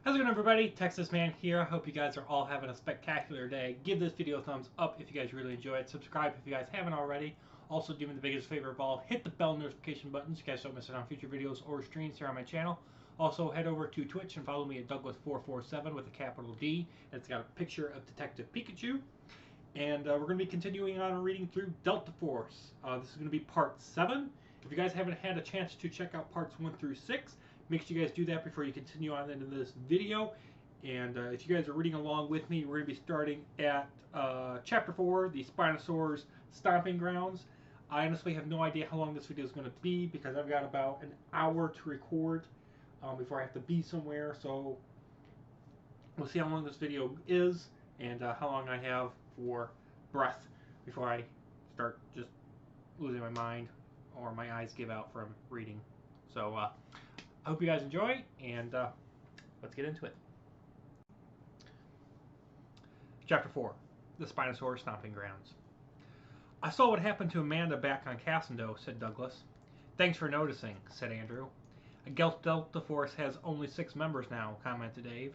How's it going, everybody? Texas Man here. I hope you guys are all having a spectacular day. Give this video a thumbs up if you guys really enjoy it. Subscribe if you guys haven't already. Also, do me the biggest favor of all, hit the bell notification button so you guys don't miss out on future videos or streams here on my channel. Also, head over to Twitch and follow me at Douglas447 with a capital D. It's got a picture of Detective Pikachu. And we're going to be continuing on reading through Delta Force. This is going to be part 7. If you guys haven't had a chance to check out parts 1 through 6, make sure you guys do that before you continue on into this video. And if you guys are reading along with me, we're going to be starting at Chapter 4, the Spinosaur's Stomping Grounds. I honestly have no idea how long this video is going to be because I've got about an hour to record before I have to be somewhere. So we'll see how long this video is and how long I have for breath before I start just losing my mind or my eyes give out from reading. So I hope you guys enjoy, and let's get into it. Chapter 4, The Spinosaurus Stomping Grounds. I saw what happened to Amanda back on Cassando, said Douglas. Thanks for noticing, said Andrew. Delta Force has only 6 members now, commented Dave.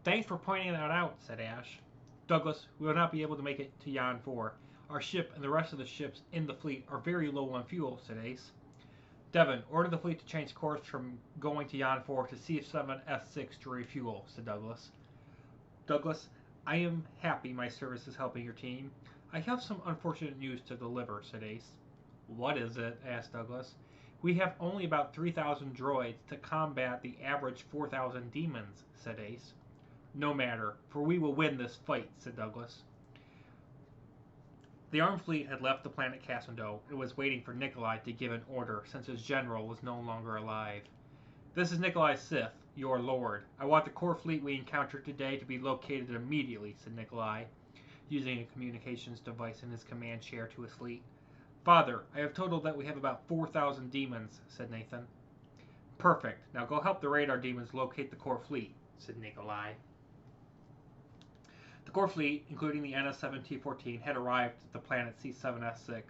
Thanks for pointing that out, said Ash. Douglas, we will not be able to make it to Yan 4. Our ship and the rest of the ships in the fleet are very low on fuel, said Ace. Devon, order the fleet to change course from going to Yan 4 to C7S6 to refuel, said Douglas. Douglas, I am happy my service is helping your team. I have some unfortunate news to deliver, said Ace. What is it? Asked Douglas. We have only about 3,000 droids to combat the average 4,000 demons, said Ace. No matter, for we will win this fight, said Douglas. The armed fleet had left the planet Cassando and was waiting for Nikolai to give an order since his general was no longer alive. This is Nikolai Sith, your lord. I want the core fleet we encountered today to be located immediately, said Nikolai, using a communications device in his command chair to his fleet. Father, I have totaled that we have about 4,000 demons, said Nathan. Perfect. Now go help the radar demons locate the core fleet, said Nikolai. The core fleet, including the NS-17-14, had arrived at the planet C7S6,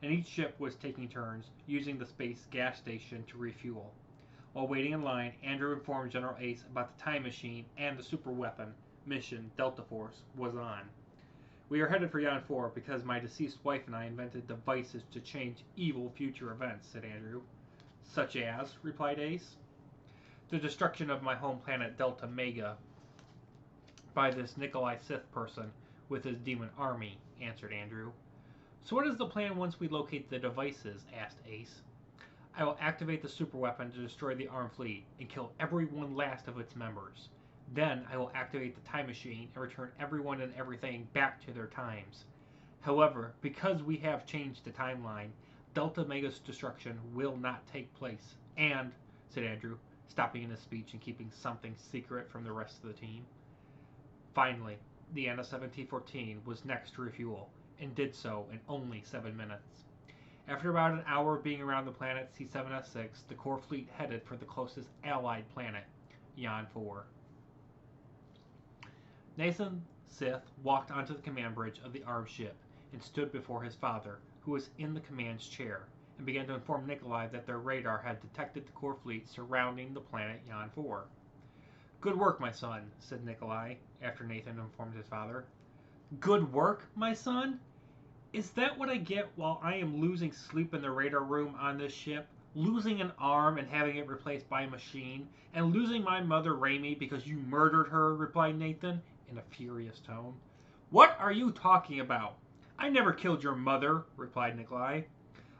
and each ship was taking turns using the space gas station to refuel. While waiting in line, Andrew informed General Ace about the time machine and the super weapon mission Delta Force was on. We are headed for Yan 4 because my deceased wife and I invented devices to change evil future events, said Andrew. Such as, replied Ace. The destruction of my home planet Delta Mega by this Nikolai Sith person with his demon army, answered Andrew. So what is the plan once we locate the devices? Asked Ace. I will activate the superweapon to destroy the armed fleet and kill every one last of its members. Then I will activate the time machine and return everyone and everything back to their times. However, because we have changed the timeline, Delta Mega's destruction will not take place. And, said Andrew, stopping in his speech and keeping something secret from the rest of the team. Finally, the NS-17-14 was next to refuel, and did so in only 7 minutes. After about an hour of being around the planet C7S6, the core fleet headed for the closest allied planet, Yan 4. Nathan Sith walked onto the command bridge of the armed ship and stood before his father, who was in the command's chair, and began to inform Nikolai that their radar had detected the core fleet surrounding the planet Yan 4. Good work, my son, said Nikolai, after Nathan informed his father. Good work, my son? Is that what I get while I am losing sleep in the radar room on this ship, losing an arm and having it replaced by a machine, and losing my mother Raimi because you murdered her, replied Nathan, in a furious tone. What are you talking about? I never killed your mother, replied Nikolai.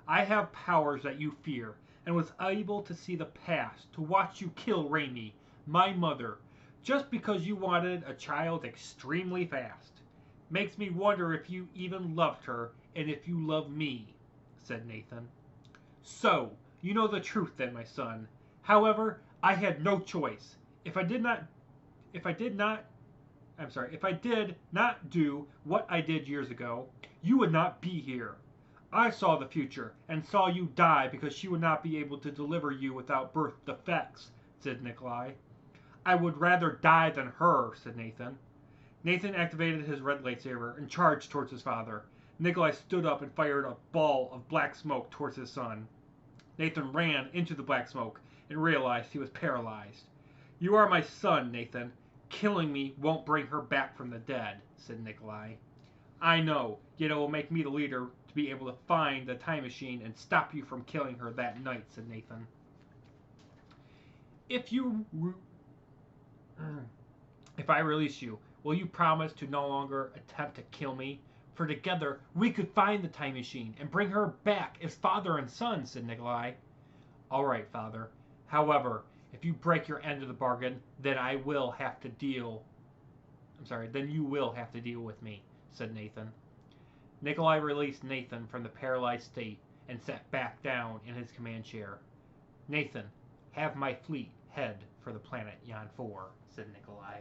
I have powers that you fear, and was able to see the past, to watch you kill Raimi, my mother, just because you wanted a child extremely fast. Makes me wonder if you even loved her, and if you love me, said Nathan. So, you know the truth then, my son. However, I had no choice. If I did not do what I did years ago, you would not be here. I saw the future, and saw you die because she would not be able to deliver you without birth defects, said Nikolai. I would rather die than her, said Nathan. Nathan activated his red lightsaber and charged towards his father. Nikolai stood up and fired a ball of black smoke towards his son. Nathan ran into the black smoke and realized he was paralyzed. You are my son, Nathan. Killing me won't bring her back from the dead, said Nikolai. I know, yet it will make me the leader to be able to find the time machine and stop you from killing her that night, said Nathan. If I release you, will you promise to no longer attempt to kill me? For together we could find the time machine and bring her back as father and son, said Nikolai. All right, father. However, if you break your end of the bargain, then you will have to deal with me, said Nathan. Nikolai released Nathan from the paralyzed state and sat back down in his command chair. Nathan, have my fleet head for the planet Yan 4, said Nikolai.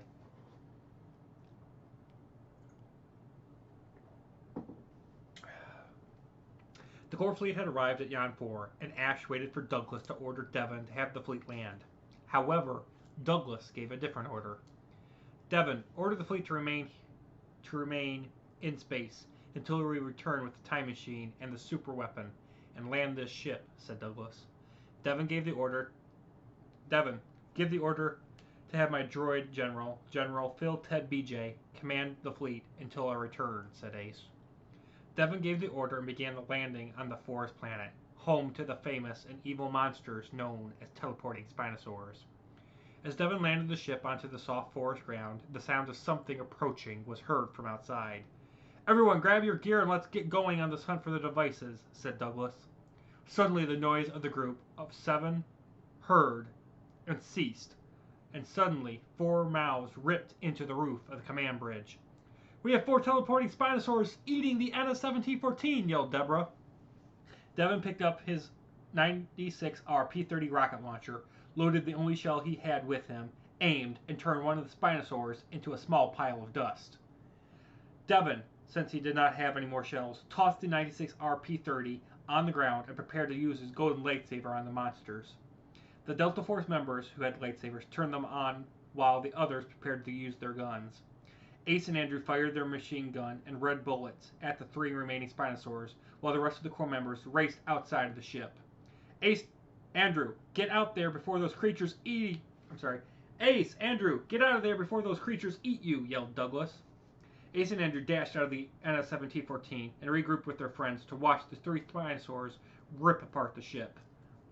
The core fleet had arrived at Yan 4, and Ash waited for Douglas to order Devon to have the fleet land. However, Douglas gave a different order. Devon, order the fleet to remain in space until we return with the time machine and the super weapon and land this ship, said Douglas. Devon, give the order to have my droid General Phil Ted BJ, command the fleet until our return, said Ace. Devon gave the order and began the landing on the forest planet, home to the famous and evil monsters known as teleporting Spinosaurs. As Devon landed the ship onto the soft forest ground, the sound of something approaching was heard from outside. Everyone, grab your gear and let's get going on this hunt for the devices, said Douglas. Suddenly the noise of the group of 7 heard and ceased, and suddenly 4 mouths ripped into the roof of the command bridge. We have 4 teleporting Spinosaurs eating the NS-17-14, yelled Deborah. Devon picked up his 96R P-30 rocket launcher, loaded the only shell he had with him, aimed, and turned one of the Spinosaurs into a small pile of dust. Devon, since he did not have any more shells, tossed the 96R P-30 on the ground and prepared to use his golden lightsaber on the monsters. The Delta Force members who had lightsabers turned them on while the others prepared to use their guns. Ace and Andrew fired their machine gun and red bullets at the 3 remaining Spinosaurs, while the rest of the corps members raced outside of the ship. Andrew, get out there before those creatures eat you, yelled Douglas. Ace and Andrew dashed out of the NS-17-14 and regrouped with their friends to watch the 3 Spinosaurs rip apart the ship.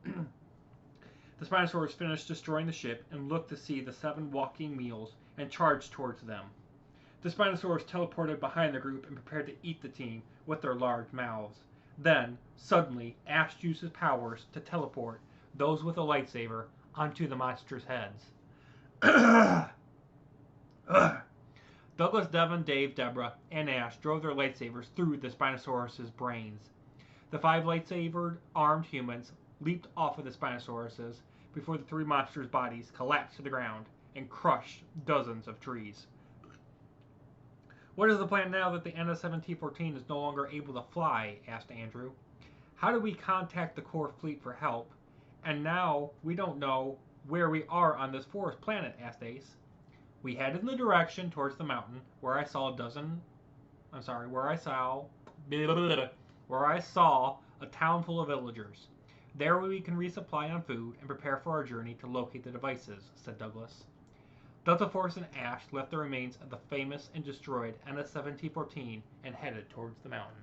The Spinosaurs finished destroying the ship and looked to see the 7 walking meals and charged towards them. The Spinosaurs teleported behind the group and prepared to eat the team with their large mouths. Then, suddenly, Ash used his powers to teleport those with a lightsaber onto the monsters' heads. Douglas, Devon, Dave, Deborah, and Ash drove their lightsabers through the Spinosaurus' brains. The 5 lightsaber armed humans leaped off of the Spinosaurus before the 3 monsters' bodies collapsed to the ground and crushed dozens of trees. What is the plan now that the NS-17-14 is no longer able to fly? Asked Andrew. How do we contact the core fleet for help? And now we don't know where we are on this forest planet, asked Ace. We headed in the direction towards the mountain where I saw a town full of villagers. There we can resupply on food and prepare for our journey to locate the devices, said Douglas. Delta Force and Ash left the remains of the famous and destroyed NS-17-14 and headed towards the mountain.